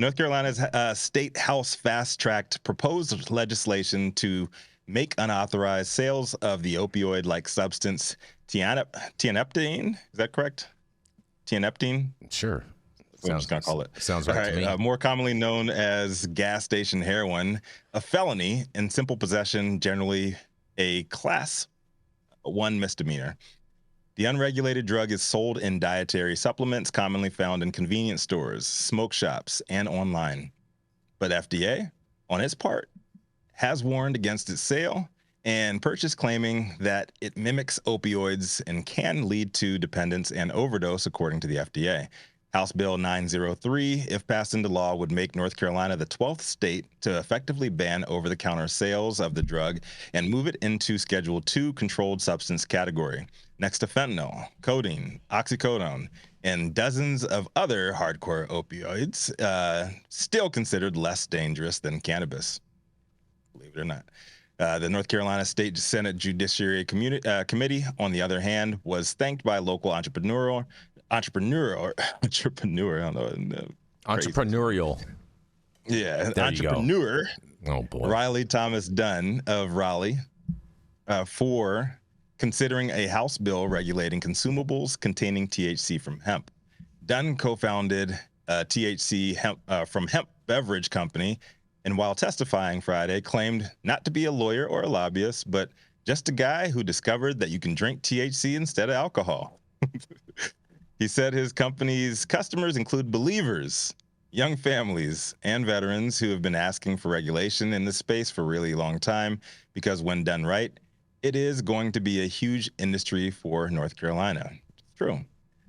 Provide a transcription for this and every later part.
North Carolina's state house fast-tracked proposed legislation to make unauthorized sales of the opioid-like substance tianeptine. Is that correct? Tianeptine? Sure. That's what I'm just going to call it. Sounds right to me. More commonly known as gas station heroin, a felony in simple possession, generally a class 1 misdemeanor. The unregulated drug is sold in dietary supplements commonly found in convenience stores, smoke shops, and online. But FDA, on its part, has warned against its sale and purchase, claiming that it mimics opioids and can lead to dependence and overdose, according to the FDA. House Bill 903, if passed into law, would make North Carolina the 12th state to effectively ban over-the-counter sales of the drug and move it into Schedule II controlled substance category, next to fentanyl, codeine, oxycodone, and dozens of other hardcore opioids, still considered less dangerous than cannabis, believe it or not. The North Carolina State Senate Judiciary Committee, on the other hand, was thanked by local entrepreneur, I don't know. Entrepreneurial. Yeah, There entrepreneur. Oh, boy. Riley Thomas Dunn of Raleigh, for considering a House bill regulating consumables containing THC from hemp. Dunn co-founded THC from hemp beverage company, and while testifying Friday, claimed not to be a lawyer or a lobbyist, but just a guy who discovered that you can drink THC instead of alcohol. He said his company's customers include believers, young families, and veterans who have been asking for regulation in this space for a really long time, because when done right, it is going to be a huge industry for North Carolina. It's true.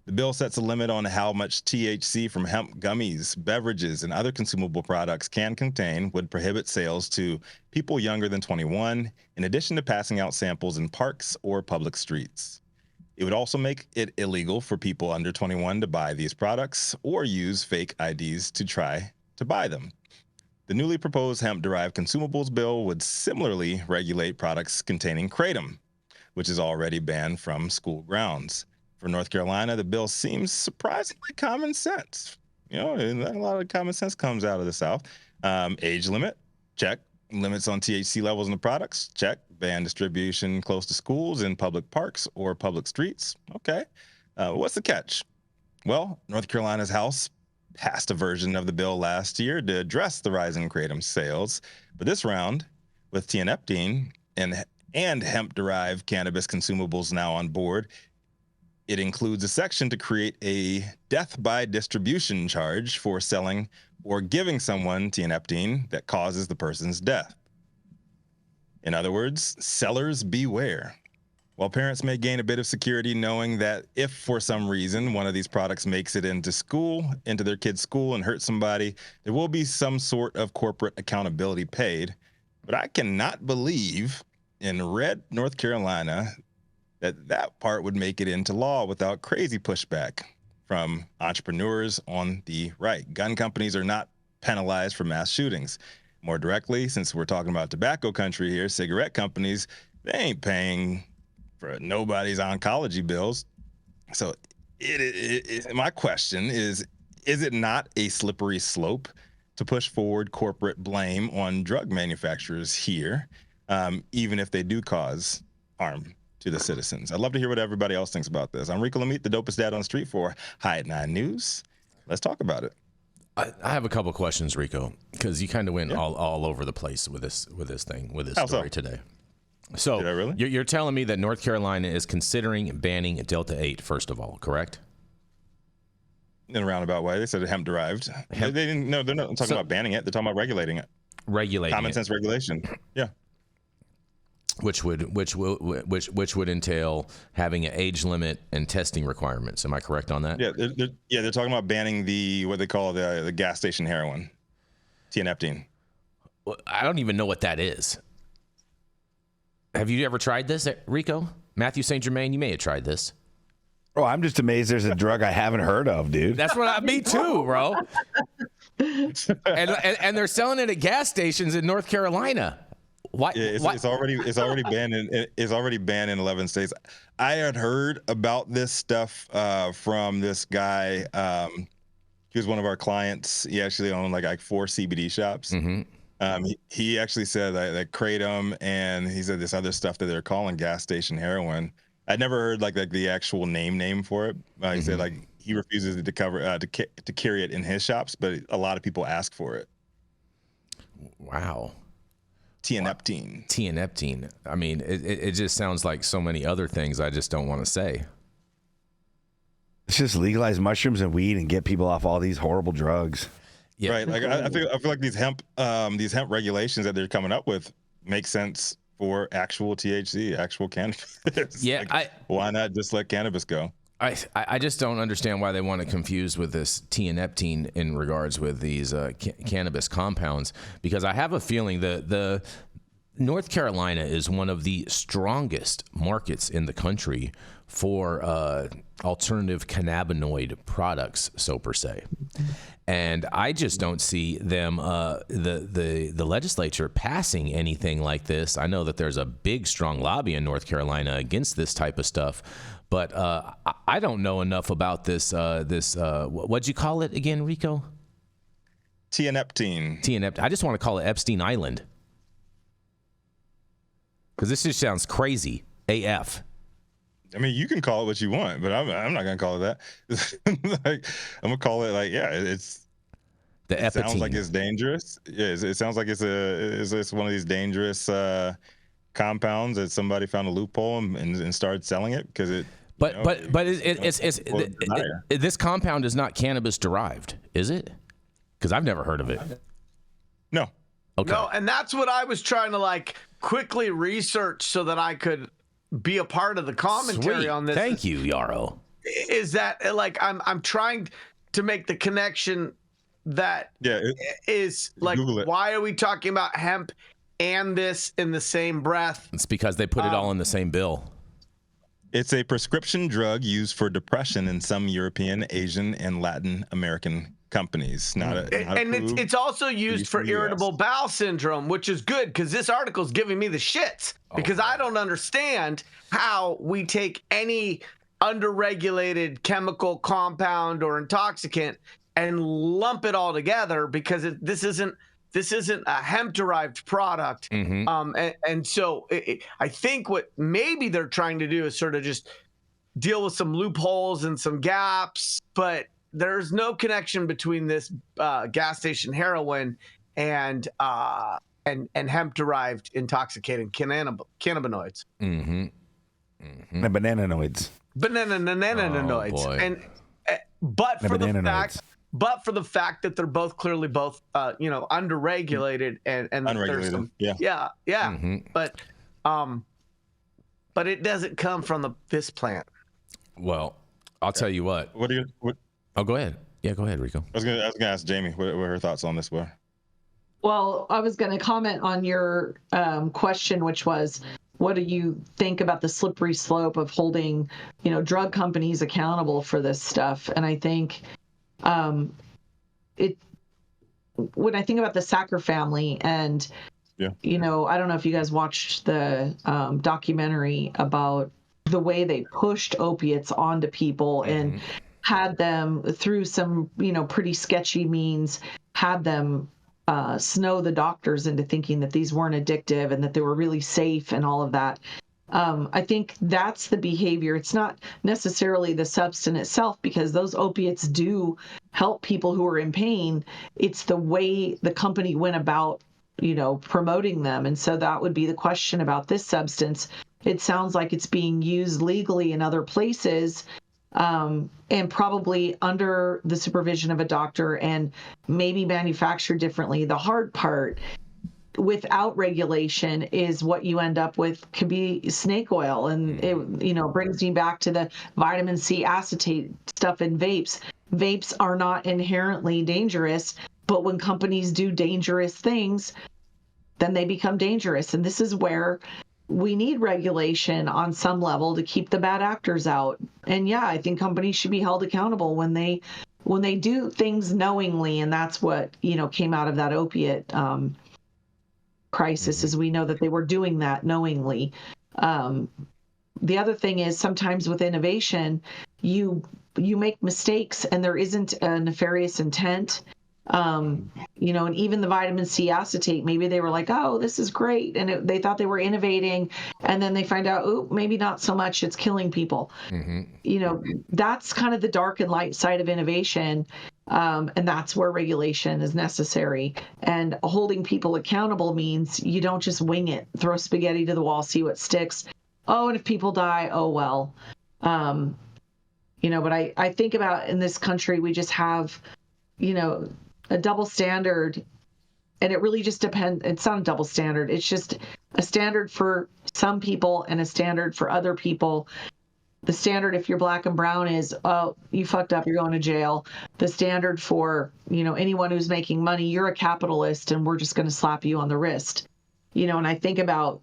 The bill sets a limit on how much THC from hemp gummies, beverages, and other consumable products can contain, would prohibit sales to people younger than 21, in addition to passing out samples in parks or public streets. It would also make it illegal for people under 21 to buy these products or use fake IDs to try to buy them. The newly proposed hemp-derived consumables bill would similarly regulate products containing kratom, which is already banned from school grounds. For North Carolina, the bill seems surprisingly common sense. You know, a lot of common sense comes out of the South. Age limit, check. Limits on THC levels in the products, check. Ban distribution close to schools, in public parks, or public streets. Okay. What's the catch? Well, North Carolina's House passed a version of the bill last year to address the rising kratom sales, but this round, with tianeptine and hemp-derived cannabis consumables now on board, it includes a section to create a death by distribution charge for selling or giving someone tianeptine that causes the person's death. In other words, sellers beware. While parents may gain a bit of security knowing that if for some reason one of these products makes it into their kid's school and hurts somebody, there will be some sort of corporate accountability paid. But I cannot believe in red North Carolina that part would make it into law without crazy pushback from entrepreneurs on the right. Gun companies are not penalized for mass shootings. More directly, since we're talking about tobacco country here, cigarette companies, they ain't paying for nobody's oncology bills. So my question is it not a slippery slope to push forward corporate blame on drug manufacturers here, even if they do cause harm to the citizens? I'd love to hear what everybody else thinks about this. I'm Rico Lamitte, the dopest dad on the street for High at 9 News. Let's talk about it. I have a couple questions, Rico, because you kind of went all over the place with this story today. So Did I really? You're telling me that North Carolina is considering banning Delta 8, first of all, correct? In a roundabout way. They said hemp-derived. They didn't. No, they're not talking about banning it. They're talking about regulating it. Common sense regulation. Yeah. Which would entail having an age limit and testing requirements. Am I correct on that? Yeah, they're talking about banning what they call the gas station heroin, tianeptine. Well, I don't even know what that is. Have you ever tried this, Rico? Mathieu St, Germain, you may have tried this. Oh, I'm just amazed there's a drug I haven't heard of, dude. That's me too, bro. and they're selling it at gas stations in North Carolina. Why? Yeah, it's already banned in 11 states. I had heard about this stuff from this guy he was one of our clients. He actually owned like 4 CBD shops. He actually said that kratom, and he said this other stuff that they're calling gas station heroin. I'd never heard like the actual name for it. He said like he refuses to cover to carry it in his shops, but a lot of people ask for it. Wow. Tianeptine. I mean, it just sounds like so many other things I just don't want to say. Let's just legalize mushrooms and weed and get people off all these horrible drugs. Yeah. Right. Like I feel like these hemp regulations that they're coming up with make sense for actual THC, actual cannabis. Yeah. Like, why not just let cannabis go? I just don't understand why they want to confuse with this tianeptine in regards with these cannabis compounds, because I have a feeling the North Carolina is one of the strongest markets in the country for alternative cannabinoid products, so per se. And I just don't see them, the legislature passing anything like this. I know that there's a big, strong lobby in North Carolina against this type of stuff, but I don't know enough about this. What'd you call it again, Rico? Tianeptine. I just want to call it Epstein Island, because this just sounds crazy AF. I mean, you can call it what you want, but I'm not gonna call it that. Like, I'm gonna call it like, yeah, it's the epitine. Sounds like it's dangerous. Yeah, it sounds like it's one of these dangerous compounds that somebody found a loophole and started selling it because it. But this compound is not cannabis derived, is it? Because I've never heard of it. No. Okay. No, and that's what I was trying to like quickly research so that I could be a part of the commentary Sweet. on this. Thank you, Yarrow. Is that like I'm trying to make the connection that is like, why are we talking about hemp and this in the same breath? It's because they put it all in the same bill. It's a prescription drug used for depression in some European, Asian, and Latin American companies. It's also used for irritable bowel syndrome, which is good because this article is giving me the shits because I don't understand how we take any underregulated chemical compound or intoxicant and lump it all together because this isn't a hemp-derived product. And so I think what maybe they're trying to do is sort of just deal with some loopholes and some gaps, but there's no connection between this gas station heroin and hemp-derived intoxicating cannabinoids. The bananoids. Bananoids. Oh, and but for the fact that they're clearly both underregulated and unregulated. But it doesn't come from this plant. Well, I'll tell you what. Oh, go ahead. Yeah, go ahead, Rico. I was gonna ask Jamie what her thoughts on this were. Well, I was going to comment on your question, which was, what do you think about the slippery slope of holding, drug companies accountable for this stuff? And I think when I think about the Sacker family and, I don't know if you guys watched the documentary about the way they pushed opiates onto people and had them through some, pretty sketchy means, had them snow the doctors into thinking that these weren't addictive and that they were really safe and all of that. I think that's the behavior. It's not necessarily the substance itself, because those opiates do help people who are in pain. It's the way the company went about, promoting them. And so that would be the question about this substance. It sounds like it's being used legally in other places, and probably under the supervision of a doctor and maybe manufactured differently. The hard part without regulation is what you end up with could be snake oil. And it, brings me back to the vitamin C acetate stuff in vapes. Vapes are not inherently dangerous, but when companies do dangerous things, then they become dangerous. And this is where we need regulation on some level to keep the bad actors out. And yeah, I think companies should be held accountable when they do things knowingly. And that's what, came out of that opiate crisis, is we know that they were doing that knowingly. The other thing is, sometimes with innovation, you you make mistakes and there isn't a nefarious intent, you know, and even the vitamin C acetate, maybe they were like, oh, this is great. And they thought they were innovating. And then they find out, oh, maybe not so much. It's killing people. You know, that's kind of the dark and light side of innovation. And that's where regulation is necessary. And holding people accountable means you don't just wing it, throw spaghetti to the wall, see what sticks. Oh, and if people die, oh, well. You know, but I think about in this country, we just have, you know, a double standard, and it really just depends. It's not a double standard. It's just a standard for some people and a standard for other people. The standard, if you're black and brown, is, oh, you fucked up, you're going to jail. The standard for, you know, anyone who's making money, you're a capitalist and we're just going to slap you on the wrist. You know, and I think about,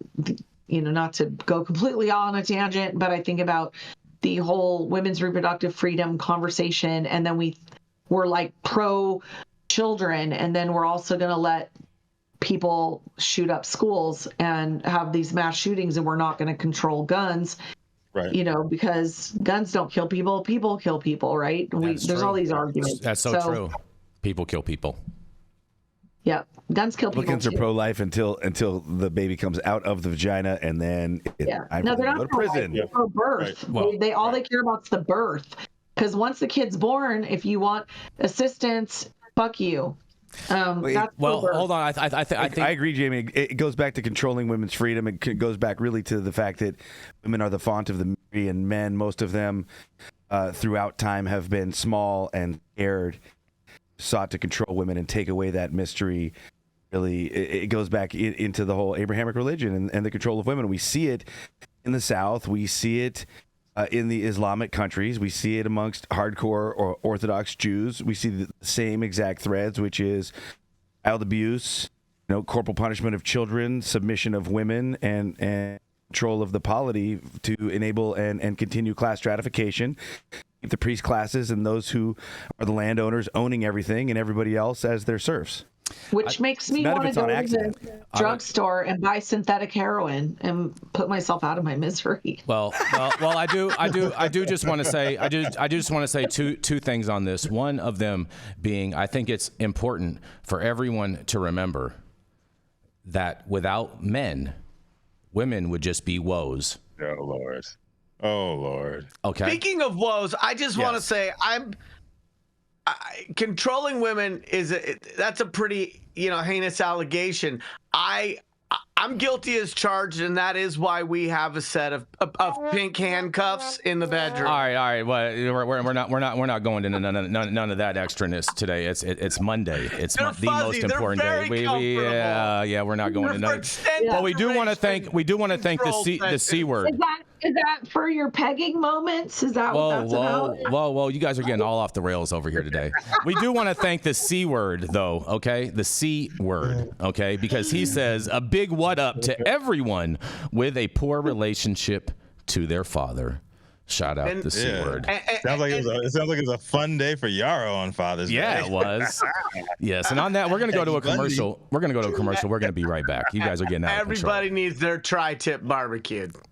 you know, not to go completely on a tangent, but I think about the whole women's reproductive freedom conversation. And then we're like pro children, and then we're also going to let people shoot up schools and have these mass shootings, and we're not going to control guns, right? You know, because guns don't kill people, people kill people, right? There's all these arguments. That's so true. People kill people. Yeah, guns kill people. Republicans are pro-life until the baby comes out of the vagina, and then no, they're not go to prison. They're pro birth. Right. Well, they all they care about is the birth. Because once the kid's born, if you want assistance, fuck you. That's hold on. I think I agree, Jamie. It goes back to controlling women's freedom. It goes back really to the fact that women are the font of the mystery, and men, most of them, throughout time, have been small and scared, sought to control women and take away that mystery. Really, it goes back into the whole Abrahamic religion and the control of women. We see it in the South. We see it in the Islamic countries. We see it amongst hardcore or Orthodox Jews. We see the same exact threads, which is child abuse, you know, corporal punishment of children, submission of women, and control of the polity to enable and continue class stratification. Keep the priest classes and those who are the landowners owning everything, and everybody else as their serfs. Which makes me want to go to the drugstore and buy synthetic heroin and put myself out of my misery. Well, I do just want to say two things on this. One of them being, I think it's important for everyone to remember that without men, women would just be woes. Oh Lord. Okay. Speaking of woes, I just want to say controlling women that's a pretty, you know, heinous allegation. I'm guilty as charged, and that is why we have a set of pink handcuffs in the bedroom. All right. Well, we're not going into none of that extraness today. It's Monday. It's the most important day. We're not going into that. But we do want to thank the C word. Is that for your pegging moments? Is that what that's about? Whoa, you guys are getting all off the rails over here today. We do want to thank the C word, though, okay? The C word, okay? Because he says a big what up to everyone with a poor relationship to their father. Shout out the C word. It sounds like it was a fun day for Yarrow on Father's Day. Yeah, it was. Yes, and on that, we're going to go to a commercial. We're going to be right back. You guys are getting out of control. Everybody needs their tri-tip barbecued.